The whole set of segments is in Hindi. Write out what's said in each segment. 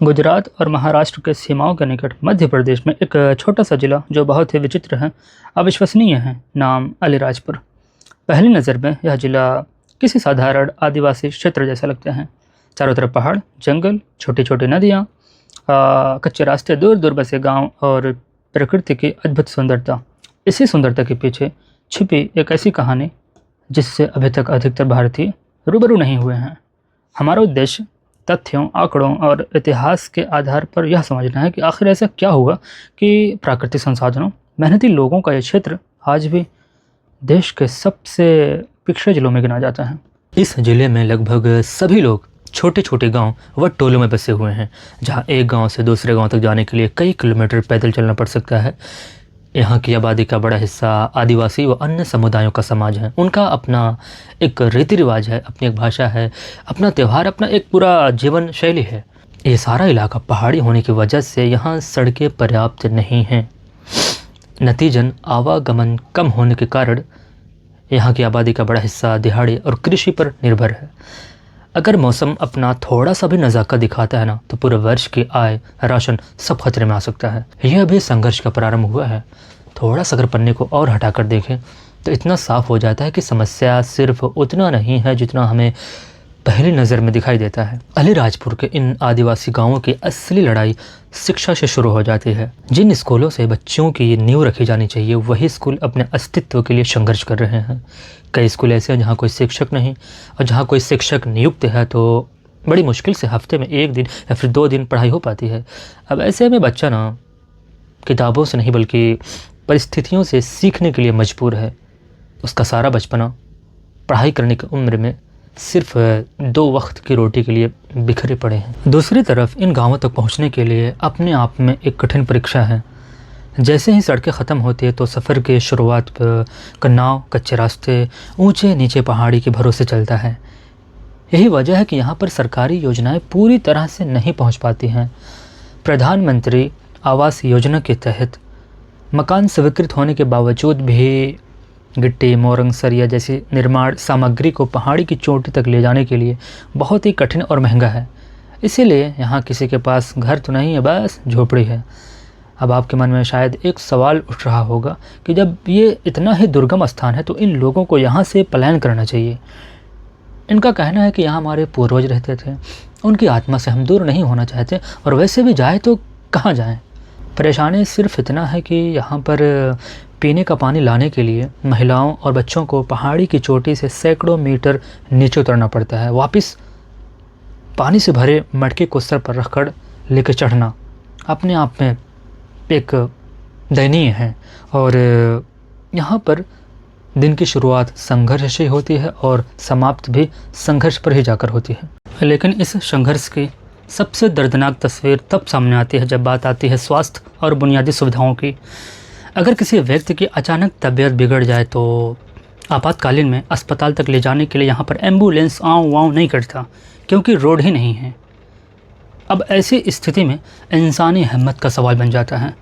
गुजरात और महाराष्ट्र के सीमाओं के निकट मध्य प्रदेश में एक छोटा सा जिला जो बहुत ही विचित्र है, अविश्वसनीय है, नाम अलीराजपुर। पहली नज़र में यह जिला किसी साधारण आदिवासी क्षेत्र जैसा लगता है। चारों तरफ पहाड़, जंगल, छोटी छोटी नदियाँ, कच्चे रास्ते, दूर दूर बसे गांव और प्रकृति की अद्भुत सुंदरता। इसी सुंदरता के पीछे छिपी एक ऐसी कहानी जिससे अभी तक अधिकतर भारतीय रूबरू नहीं हुए हैं। हमारा उद्देश्य तथ्यों, आंकड़ों और इतिहास के आधार पर यह समझना है कि आखिर ऐसा क्या हुआ कि प्राकृतिक संसाधनों, मेहनती लोगों का यह क्षेत्र आज भी देश के सबसे पिछड़े जिलों में गिना जाता है। इस जिले में लगभग सभी लोग छोटे छोटे गांव व टोलों में बसे हुए हैं, जहां एक गांव से दूसरे गांव तक जाने के लिए कई किलोमीटर पैदल चलना पड़ सकता है। यहाँ की आबादी का बड़ा हिस्सा आदिवासी व अन्य समुदायों का समाज है। उनका अपना एक रीति रिवाज है, अपनी एक भाषा है, अपना त्यौहार, अपना एक पूरा जीवन शैली है। ये सारा इलाका पहाड़ी होने की वजह से यहाँ सड़कें पर्याप्त नहीं हैं। नतीजन आवागमन कम होने के कारण यहाँ की आबादी का बड़ा हिस्सा दिहाड़ी और कृषि पर निर्भर है। अगर मौसम अपना थोड़ा सा भी नज़ाकत दिखाता है ना, तो पूरे वर्ष की आय, राशन सब खतरे में आ सकता है। यह अभी संघर्ष का प्रारंभ हुआ है। थोड़ा सा अगर पन्ने को और हटाकर देखें तो इतना साफ हो जाता है कि समस्या सिर्फ उतना नहीं है जितना हमें पहली नज़र में दिखाई देता है। अलीराजपुर के इन आदिवासी गांवों की असली लड़ाई शिक्षा से शुरू हो जाती है। जिन स्कूलों से बच्चों की नींव रखी जानी चाहिए, वही स्कूल अपने अस्तित्व के लिए संघर्ष कर रहे हैं। कई स्कूल ऐसे हैं जहाँ कोई शिक्षक नहीं, और जहाँ कोई शिक्षक नियुक्त है तो बड़ी मुश्किल से हफ्ते में 1 दिन या फिर 2 दिन पढ़ाई हो पाती है। अब ऐसे में बच्चा ना किताबों से नहीं बल्कि परिस्थितियों से सीखने के लिए मजबूर है। उसका सारा बचपना पढ़ाई करने की उम्र में सिर्फ 2 वक्त की रोटी के लिए बिखरे पड़े हैं। दूसरी तरफ इन गांवों तक पहुंचने के लिए अपने आप में एक कठिन परीक्षा है। जैसे ही सड़कें ख़त्म होती है तो सफ़र के शुरुआत पर कन्नाव, कच्चे रास्ते, ऊंचे नीचे पहाड़ी के भरोसे चलता है। यही वजह है कि यहाँ पर सरकारी योजनाएं पूरी तरह से नहीं पहुँच पाती हैं। प्रधानमंत्री आवास योजना के तहत मकान स्वीकृत होने के बावजूद भी गिट्टी, मोरंग, सरिया जैसी निर्माण सामग्री को पहाड़ी की चोटी तक ले जाने के लिए बहुत ही कठिन और महंगा है। इसीलिए यहाँ किसी के पास घर तो नहीं है, बस झोपड़ी है। अब आपके मन में शायद एक सवाल उठ रहा होगा कि जब ये इतना ही दुर्गम स्थान है तो इन लोगों को यहाँ से पलायन करना चाहिए। इनका कहना है कि यहाँ हमारे पूर्वज रहते थे, उनकी आत्मा से हम दूर नहीं होना चाहते, और वैसे भी जाए तो कहाँ जाएँ। परेशानी सिर्फ इतना है कि यहाँ पर पीने का पानी लाने के लिए महिलाओं और बच्चों को पहाड़ी की चोटी से सैकड़ों मीटर नीचे उतरना पड़ता है। वापस पानी से भरे मटके को सर पर रखकर लेकर चढ़ना अपने आप में एक दयनीय है। और यहाँ पर दिन की शुरुआत संघर्ष से होती है और समाप्त भी संघर्ष पर ही जाकर होती है। लेकिन इस संघर्ष की सबसे दर्दनाक तस्वीर तब सामने आती है जब बात आती है स्वास्थ्य और बुनियादी सुविधाओं की। अगर किसी व्यक्ति की अचानक तबीयत बिगड़ जाए तो आपातकालीन में अस्पताल तक ले जाने के लिए यहाँ पर एम्बुलेंस आऊँ वाऊँ नहीं करता, क्योंकि रोड ही नहीं है। अब ऐसी स्थिति में इंसानी हिम्मत का सवाल बन जाता है।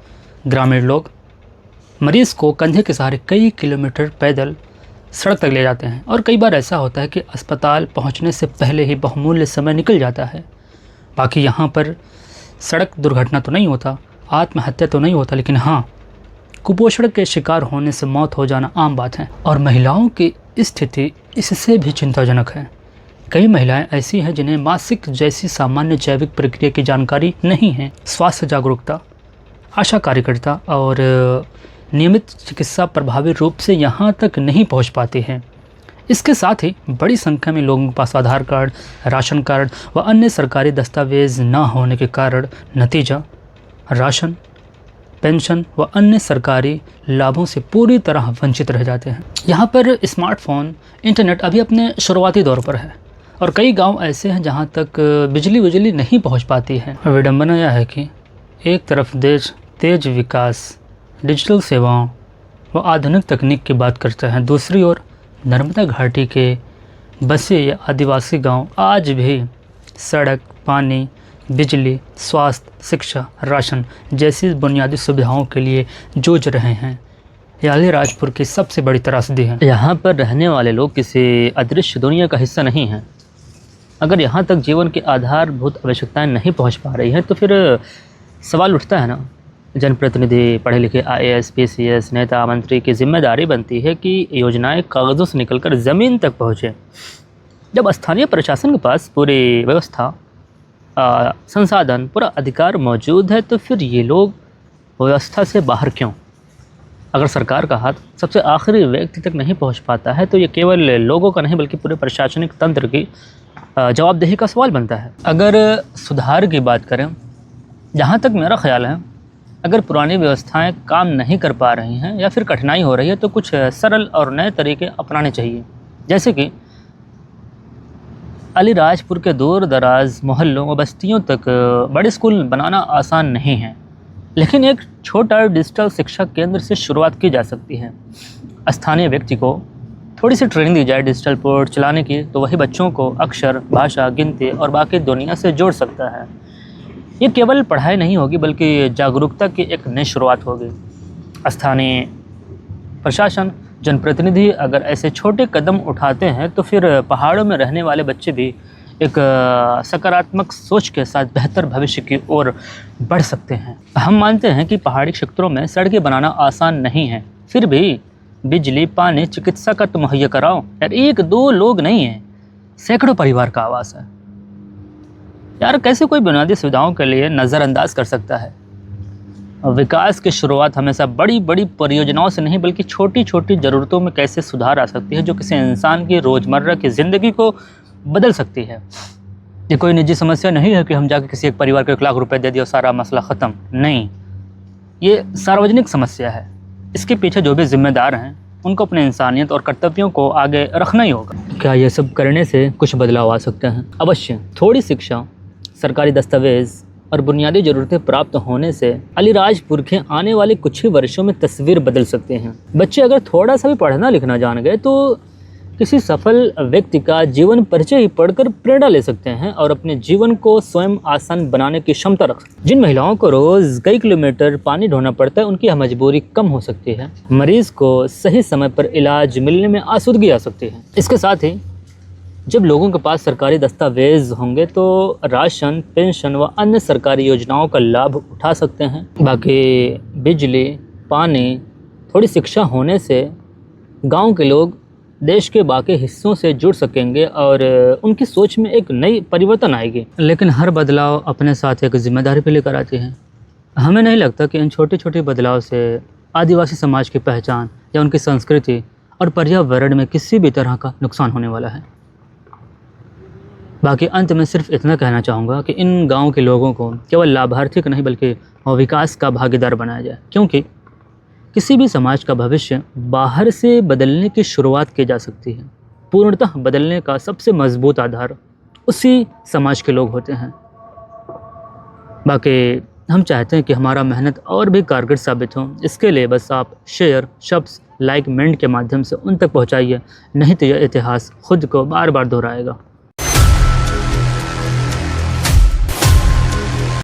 ग्रामीण लोग मरीज़ को कंधे के सहारे कई किलोमीटर पैदल सड़क तक ले जाते हैं, और कई बार ऐसा होता है कि अस्पताल पहुँचने से पहले ही बहुमूल्य समय निकल जाता है। बाकी यहाँ पर सड़क दुर्घटना तो नहीं होता, आत्महत्या तो नहीं होता, लेकिन हाँ, कुपोषण के शिकार होने से मौत हो जाना आम बात है। और महिलाओं की स्थिति इससे भी चिंताजनक है। कई महिलाएं ऐसी हैं जिन्हें मासिक जैसी सामान्य जैविक प्रक्रिया की जानकारी नहीं है। स्वास्थ्य जागरूकता, आशा कार्यकर्ता और नियमित चिकित्सा प्रभावी रूप से यहाँ तक नहीं पहुँच पाती हैं। इसके साथ ही बड़ी संख्या में लोगों के पास आधार कार्ड, राशन कार्ड व अन्य सरकारी दस्तावेज न होने के कारण नतीजा राशन, पेंशन व अन्य सरकारी लाभों से पूरी तरह वंचित रह जाते हैं। यहाँ पर स्मार्टफोन, इंटरनेट अभी अपने शुरुआती दौर पर है, और कई गांव ऐसे हैं जहाँ तक बिजली नहीं पहुँच पाती है। विडंबना यह है कि एक तरफ देश तेज विकास, डिजिटल सेवाओं व आधुनिक तकनीक की बात करता है, दूसरी ओर नर्मदा घाटी के बसे या आदिवासी गांव आज भी सड़क, पानी, बिजली, स्वास्थ्य, शिक्षा, राशन जैसी बुनियादी सुविधाओं के लिए जूझ रहे हैं। ये अलीराजपुर की सबसे बड़ी त्रासदी है। यहाँ पर रहने वाले लोग किसी अदृश्य दुनिया का हिस्सा नहीं हैं। अगर यहाँ तक जीवन की आधारभूत आवश्यकताएं नहीं पहुँच पा रही हैं तो फिर सवाल उठता है ना, जनप्रतिनिधि, पढ़े लिखे आईएएस, पीसीएस, नेता, मंत्री की जिम्मेदारी बनती है कि योजनाएं कागज़ों से निकलकर ज़मीन तक पहुँचे। जब स्थानीय प्रशासन के पास पूरी व्यवस्था, संसाधन, पूरा अधिकार मौजूद है तो फिर ये लोग व्यवस्था से बाहर क्यों? अगर सरकार का हाथ सबसे आखिरी व्यक्ति तक नहीं पहुंच पाता है तो ये केवल लोगों का नहीं बल्कि पूरे प्रशासनिक तंत्र की जवाबदेही का सवाल बनता है। अगर सुधार की बात करें, जहाँ तक मेरा ख्याल है, अगर पुरानी व्यवस्थाएं काम नहीं कर पा रही हैं या फिर कठिनाई हो रही है तो कुछ सरल और नए तरीके अपनाने चाहिए। जैसे कि अलीराजपुर के दूर दराज मोहल्लों व बस्तियों तक बड़े स्कूल बनाना आसान नहीं है, लेकिन एक छोटा डिजिटल शिक्षा केंद्र से शुरुआत की जा सकती है। स्थानीय व्यक्ति को थोड़ी सी ट्रेनिंग दी जाए डिजिटल पोर्ट चलाने की तो वही बच्चों को अक्षर, भाषा, गिनती और बाकी दुनिया से जोड़ सकता है। ये केवल पढ़ाई नहीं होगी बल्कि जागरूकता की एक नई शुरुआत होगी। स्थानीय प्रशासन, जनप्रतिनिधि अगर ऐसे छोटे कदम उठाते हैं तो फिर पहाड़ों में रहने वाले बच्चे भी एक सकारात्मक सोच के साथ बेहतर भविष्य की ओर बढ़ सकते हैं। हम मानते हैं कि पहाड़ी क्षेत्रों में सड़कें बनाना आसान नहीं है, फिर भी बिजली, पानी, चिकित्सा का तो मुहैया कराओ यार। एक दो लोग नहीं हैं, सैकड़ों परिवार का आवास है यार। कैसे कोई बुनियादी सुविधाओं के लिए नज़रअंदाज कर सकता है? विकास की शुरुआत हमेशा बड़ी बड़ी परियोजनाओं से नहीं बल्कि छोटी छोटी ज़रूरतों में कैसे सुधार आ सकती है जो किसी इंसान की रोज़मर्रा की ज़िंदगी को बदल सकती है। ये कोई निजी समस्या नहीं है कि हम जाकर किसी एक परिवार को 1 लाख रुपए दे दिए और सारा मसला ख़त्म। नहीं, ये सार्वजनिक समस्या है। इसके पीछे जो भी जिम्मेदार हैं उनको अपने इंसानियत और कर्तव्यों को आगे रखना ही होगा। क्या ये सब करने से कुछ बदलाव आ सकते हैं? अवश्य। थोड़ी शिक्षा, सरकारी दस्तावेज़ और बुनियादी ज़रूरतें प्राप्त होने से अलीराजपुर के आने वाले कुछ ही वर्षों में तस्वीर बदल सकते हैं। बच्चे अगर थोड़ा सा भी पढ़ना लिखना जान गए तो किसी सफल व्यक्ति का जीवन परिचय ही पढ़कर प्रेरणा ले सकते हैं और अपने जीवन को स्वयं आसान बनाने की क्षमता रख सकते हैं। जिन महिलाओं को रोज़ कई किलोमीटर पानी ढोना पड़ता है उनकी यह मजबूरी कम हो सकती है। मरीज को सही समय पर इलाज मिलने में आसूदगी आ सकती है। इसके साथ ही जब लोगों के पास सरकारी दस्तावेज होंगे तो राशन, पेंशन व अन्य सरकारी योजनाओं का लाभ उठा सकते हैं। बाकी बिजली, पानी, थोड़ी शिक्षा होने से गांव के लोग देश के बाकी हिस्सों से जुड़ सकेंगे और उनकी सोच में एक नई परिवर्तन आएगी। लेकिन हर बदलाव अपने साथ एक जिम्मेदारी भी लेकर आती है। हमें नहीं लगता कि इन छोटे छोटे बदलाव से आदिवासी समाज की पहचान या उनकी संस्कृति और पर्यावरण में किसी भी तरह का नुकसान होने वाला है। बाकी अंत में सिर्फ इतना कहना चाहूँगा कि इन गांव के लोगों को केवल लाभार्थी का नहीं बल्कि विकास का भागीदार बनाया जाए, क्योंकि किसी भी समाज का भविष्य बाहर से बदलने की शुरुआत की जा सकती है। पूर्णतः बदलने का सबसे मजबूत आधार उसी समाज के लोग होते हैं। बाकी हम चाहते हैं कि हमारा मेहनत और भी कारगर साबित हो। इसके लिए बस आप शेयर, शब्द, लाइक, कमेंट के माध्यम से उन तक पहुंचाइए, नहीं तो यह इतिहास खुद को बार बार दोहराएगा।